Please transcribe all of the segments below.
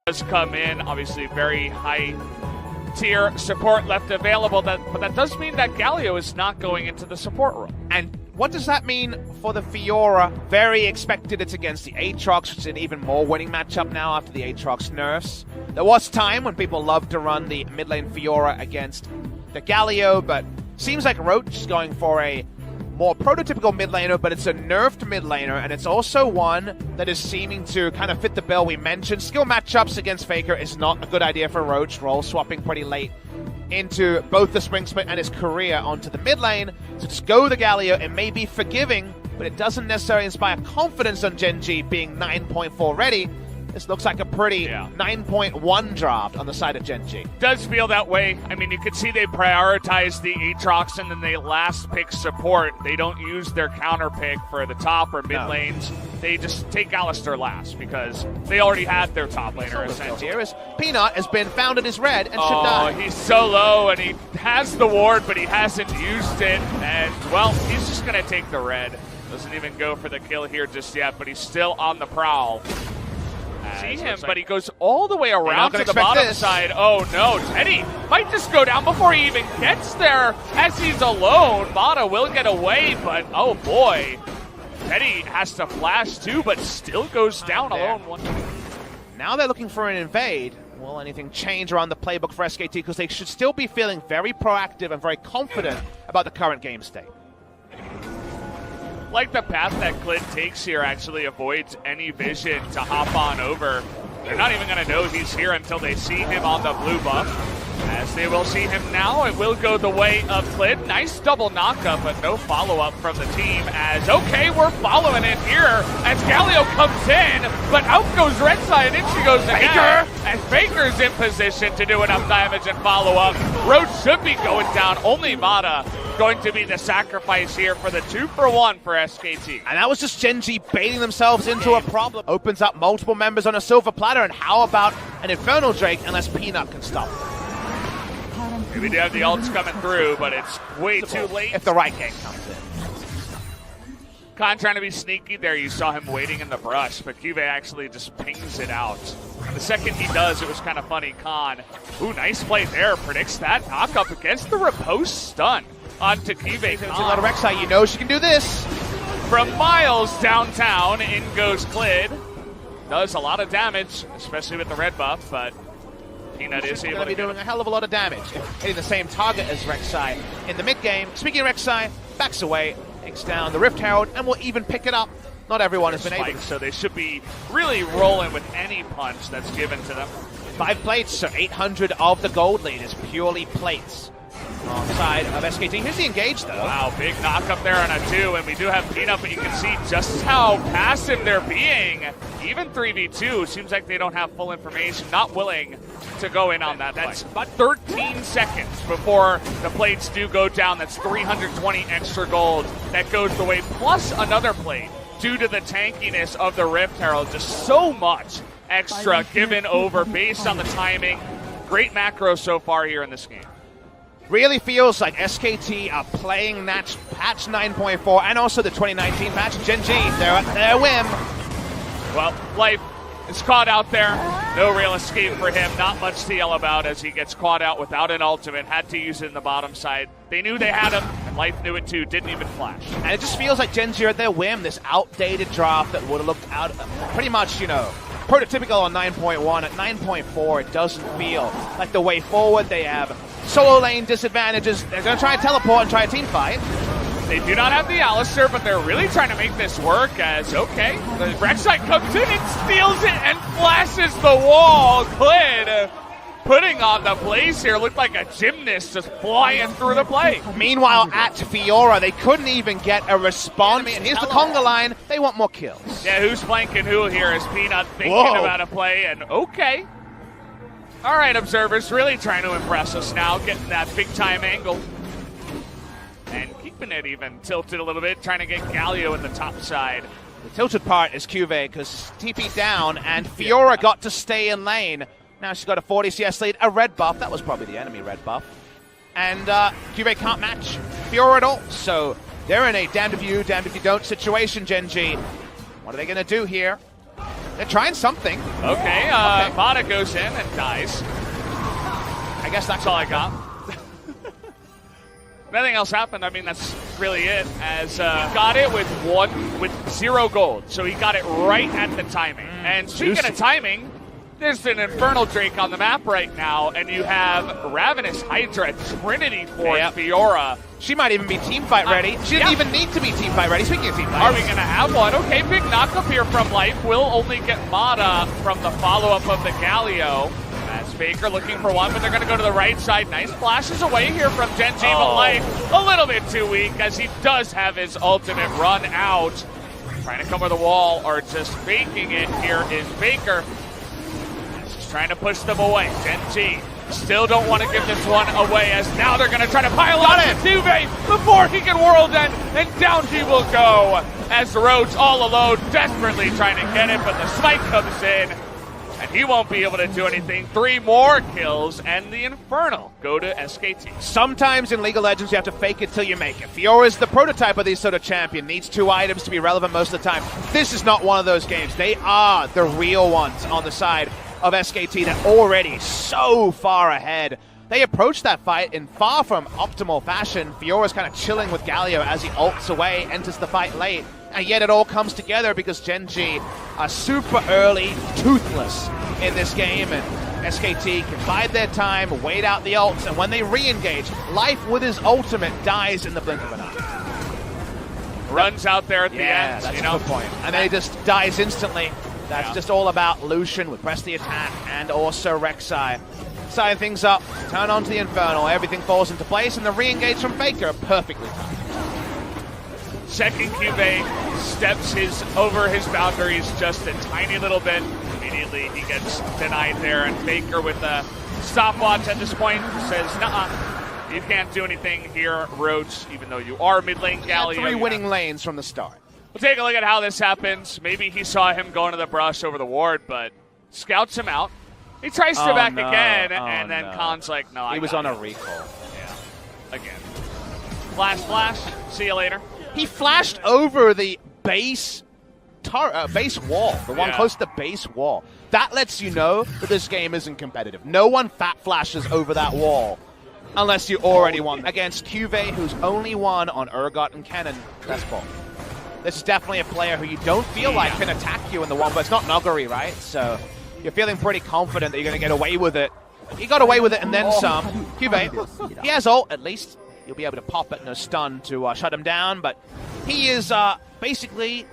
Does come in, obviously very high tier support left available, but that does mean that Galio is not going into the support role. And what does that mean for the Fiora? Very expected. It's against the Aatrox, which is an even more winning matchup now after the Aatrox nerfs. There was time when people loved to run the mid lane Fiora against the Galio, but seems like Roach is going for a more prototypical mid laner, but it's a nerfed mid laner, and it's also one that is seeming to kind of fit the bill we mentioned. Skill matchups against Faker is not a good idea for Roach. Role swapping pretty late into both the Spring Split and his career onto the mid lane. So just go the Galio. It may be forgiving, but it doesn't necessarily inspire confidence on Gen.G being 9.4 ready. This looks like a pretty 9.1 draft on the side of Gen.G. Does feel that way. I mean, you could see they prioritize the Aatrox and then they last pick support. They don't use their counter pick for the top or mid lanes. They just take Alistar last because they already had their top laner. Here is Peanut has been founded as red and should die. He's so low and he has the ward, but he hasn't used it. And, well, he's just going to take the red. Doesn't even go for the kill here just yet, but he's still on the prowl. See him, but he goes all the way around to the bottom side. Oh no, Teddy might just go down before he even gets there as he's alone. Mata will get away, but oh boy. Teddy has to flash too, but still goes down alone. Now they're looking for an invade. Will anything change around the playbook for SKT? Because they should still be feeling very proactive and very confident about the current game state. Like the path that Clint takes here actually avoids any vision to hop on over. They're not even going to know he's here until they see him on the blue buff. As they will see him now, it will go the way of Clint. Nice double knockup, but no follow-up from the team as, okay, we're following it here as Galio comes in, but out goes Rek'Sai and in she goes again. And Faker's in position to do enough damage and follow-up. Roach should be going down, only Mata going to be the sacrifice here for the 2-for-1 for SKT. And that was just Gen.G baiting themselves into a problem. Opens up multiple members on a silver platter, and how about an Infernal Drake unless Peanut can stop them? We do have the ults coming through, but it's way too late. If the right game comes in. Khan trying to be sneaky there. You saw him waiting in the brush, but Cuvée actually just pings it out. And the second he does, it was kind of funny. Khan, ooh, nice play there. Predicts that knock-up against the riposte stun onto Cuvée. A lot of Rek'Sai, you know she can do this. From miles downtown, in goes Clid. Does a lot of damage, especially with the red buff, but Peanut is able to be doing a hell of a lot of damage. Hitting the same target as Rek'Sai in the mid-game. Speaking of Rek'Sai, backs away, takes down the Rift Herald, and will even pick it up. Not everyone has been able to. So they should be really rolling with any punch that's given to them. 5 plates, so 800 of the gold lead is purely plates. Alongside of SKT. Here's the engage, though. Wow, big knock up there on a 2, and we do have Peanut, but you can see just how passive they're being. Even 3v2, seems like they don't have full information, not willing to go in on that. That's about 13 seconds before the plates do go down. That's 320 extra gold that goes the way, plus another plate due to the tankiness of the Rift Herald. Just so much extra given over based on the timing. Great macro so far here in this game. Really feels like SKT are playing that patch 9.4 and also the 2019 patch. Gen.G, they're at their whim. Well, Life is caught out there. No real escape for him. Not much to yell about as he gets caught out without an ultimate. Had to use it in the bottom side. They knew they had him, and Life knew it too. Didn't even flash. And it just feels like Gen.G are at their whim. This outdated draft that would have looked out pretty much, you know, prototypical on 9.1. At 9.4, it doesn't feel like the way forward. They have solo lane disadvantages. They're going to try and teleport and try a team fight. They do not have the Alistar, but they're really trying to make this work as, okay, the Rek'Sai comes in and steals it and flashes the wall. Clid putting on the place here. Looked like a gymnast just flying through the play. Meanwhile, at Fiora, they couldn't even get a response. And here's the conga line. They want more kills. Yeah, who's flanking who here is Peanut thinking about a play, and okay. All right, observers, really trying to impress us now, getting that big-time angle. And keeping it even tilted a little bit, trying to get Galio in the top side. The tilted part is Cuvée, because TP down, and Fiora got to stay in lane. Now she's got a 40 CS lead, a red buff. That was probably the enemy red buff. And Cuvée can't match Fiora at all. So They're in a damned if you, damned if you don't situation, Gen.G. What are they going to do here? They're trying something. Okay, Mana goes in and dies. I guess that's all I got. Nothing else happened. I mean, that's really it. As got it with 0 gold, so he got it right at the timing. And speaking of timing, there's an Infernal Drake on the map right now, and you have Ravenous Hydra Trinity for Fiora. She might even be teamfight ready. She didn't even need to be teamfight ready. Speaking of teamfight, are we going to have one? Okay, big knockup here from Life. Will only get Mana from the follow-up of the Galio. As Faker looking for one, but they're going to go to the right side. Nice flashes away here from Gen.G, but Life a little bit too weak as he does have his ultimate run out. Trying to cover the wall or just faking it here is Faker. Just trying to push them away. Gen.G still don't want to give this one away as now they're going to try to pile on it. Tuve before he can world end, and down he will go as Roach all alone desperately trying to get it, but the smite comes in. And he won't be able to do anything. 3 more kills, and the Infernal go to SKT. Sometimes in League of Legends, you have to fake it till you make it. Fiora is the prototype of these sort of champion. Needs 2 items to be relevant most of the time. This is not one of those games. They are the real ones on the side of SKT that already so far ahead. They approach that fight in far from optimal fashion. Fiora's kind of chilling with Galio as he ults away, enters the fight late. And yet it all comes together because Gen.G are super early, toothless in this game, and SKT can bide their time, wait out the ults, and when they re-engage, Life with his ultimate dies in the blink of an eye. Runs out there at the end, that's a good point. And then he just dies instantly. That's just all about Lucian with Press the Attack and also Rek'Sai. Sign things up, turn on to the Infernal, everything falls into place, and the re-engage from Faker perfectly timed. Second QV steps over his boundaries just a tiny little bit. Immediately he gets denied there, and Faker with a stopwatch at this point says, nuh-uh, you can't do anything here, Roach, even though you are mid lane Galio. 3 winning lanes from the start. We'll take a look at how this happens. Maybe he saw him going to the brush over the ward, but scouts him out. He tries to back again, and then Khan's like, no, he was on a recall. Yeah, again. Flash, see you later. He flashed over the base wall, the one close to the base wall. That lets you know that this game isn't competitive. No one fat flashes over that wall unless you already won. Against QV, who's only won on Urgot and Kennen, that's ball. This is definitely a player who you don't feel like can attack you in the one, but it's not Nogari, right? So you're feeling pretty confident that you're going to get away with it. He got away with it and then some. QV, he has ult at least. You'll be able to pop it in a stun to shut him down, but he is basically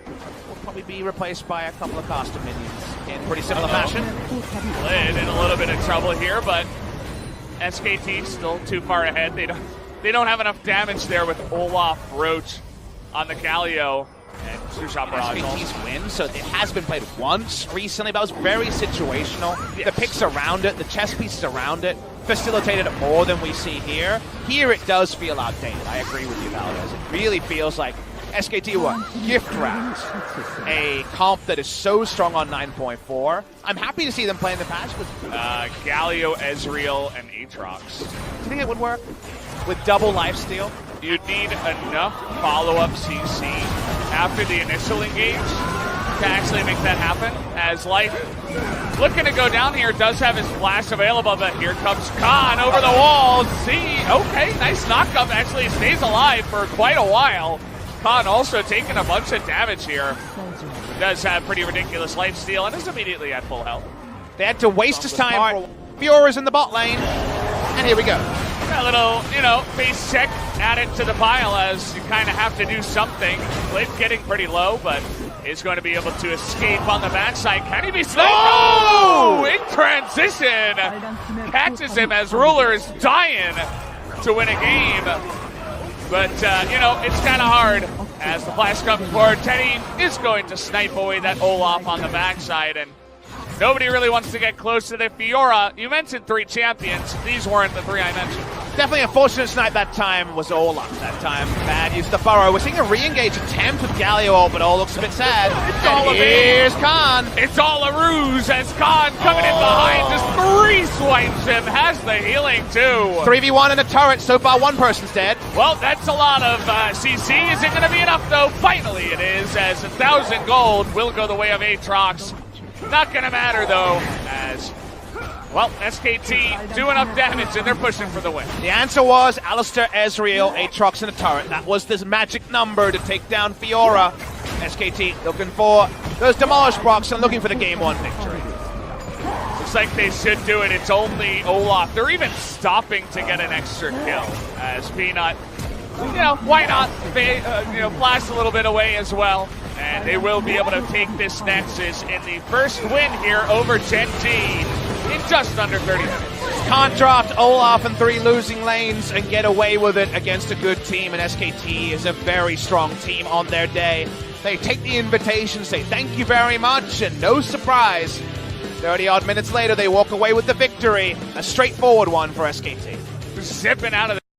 will probably be replaced by a couple of caster minions in pretty similar fashion. Lid in a little bit of trouble here, but SKT still too far ahead. They don't have enough damage there with Olaf, Roach on the Galio, and Sushop Barrage. SKT's win, so it has been played once recently, but it was very situational. Yes. The picks around it, the chess pieces around it, facilitated it more than we see here. Here it does feel outdated. I agree with you, Valdez. It really feels like SKT were gift wrapped a comp that is so strong on 9.4. I'm happy to see them playing the patch with Galio, Ezreal, and Aatrox. Do you think it would work with double lifesteal? You'd need enough follow-up CC after the initial engage to actually make that happen, as Life looking to go down here, does have his flash available, but here comes Khan over the wall. Okay, nice knock-up, actually stays alive for quite a while. Khan also taking a bunch of damage here. Does have pretty ridiculous lifesteal and is immediately at full health. They had to waste his time. Fiora's in the bot lane, and here we go. A little, face check added to the pile as you kind of have to do something. Lid getting pretty low, but is going to be able to escape on the backside. Can he be sniped? Oh! In transition! Catches him as Ruler is dying to win a game. But, it's kind of hard as the flash comes forward. Teddy is going to snipe away that Olaf on the backside, and nobody really wants to get close to the Fiora. You mentioned 3 champions. These weren't the 3 I mentioned. Definitely a fortunate snipe that time was Olaf. That time, bad use of the burrow. We're seeing a re-engage attempt with Galio, but all looks a bit sad. Here's Khan. It's all a ruse as Khan coming in behind, just 3 swipes him, has the healing too. 3v1 in a turret, so far one person's dead. Well, that's a lot of CC. Is it going to be enough though? Finally it is, as 1,000 gold will go the way of Aatrox. Not going to matter though, as... well, SKT do enough damage and they're pushing for the win. The answer was Alistair, Ezreal, Aatrox in a turret. That was this magic number to take down Fiora. SKT looking for those demolished procs and looking for the game 1 victory. Looks like they should do it. It's only Olaf. They're even stopping to get an extra kill as Peanut, why not blast a little bit away as well. And they will be able to take this Nexus in the first win here over Gen.G in just under 30 minutes. Can't draft Olaf in 3 losing lanes and get away with it against a good team, and SKT is a very strong team on their day. They take the invitation, say thank you very much, and no surprise, 30-odd minutes later they walk away with the victory. A straightforward one for SKT. Zipping out of the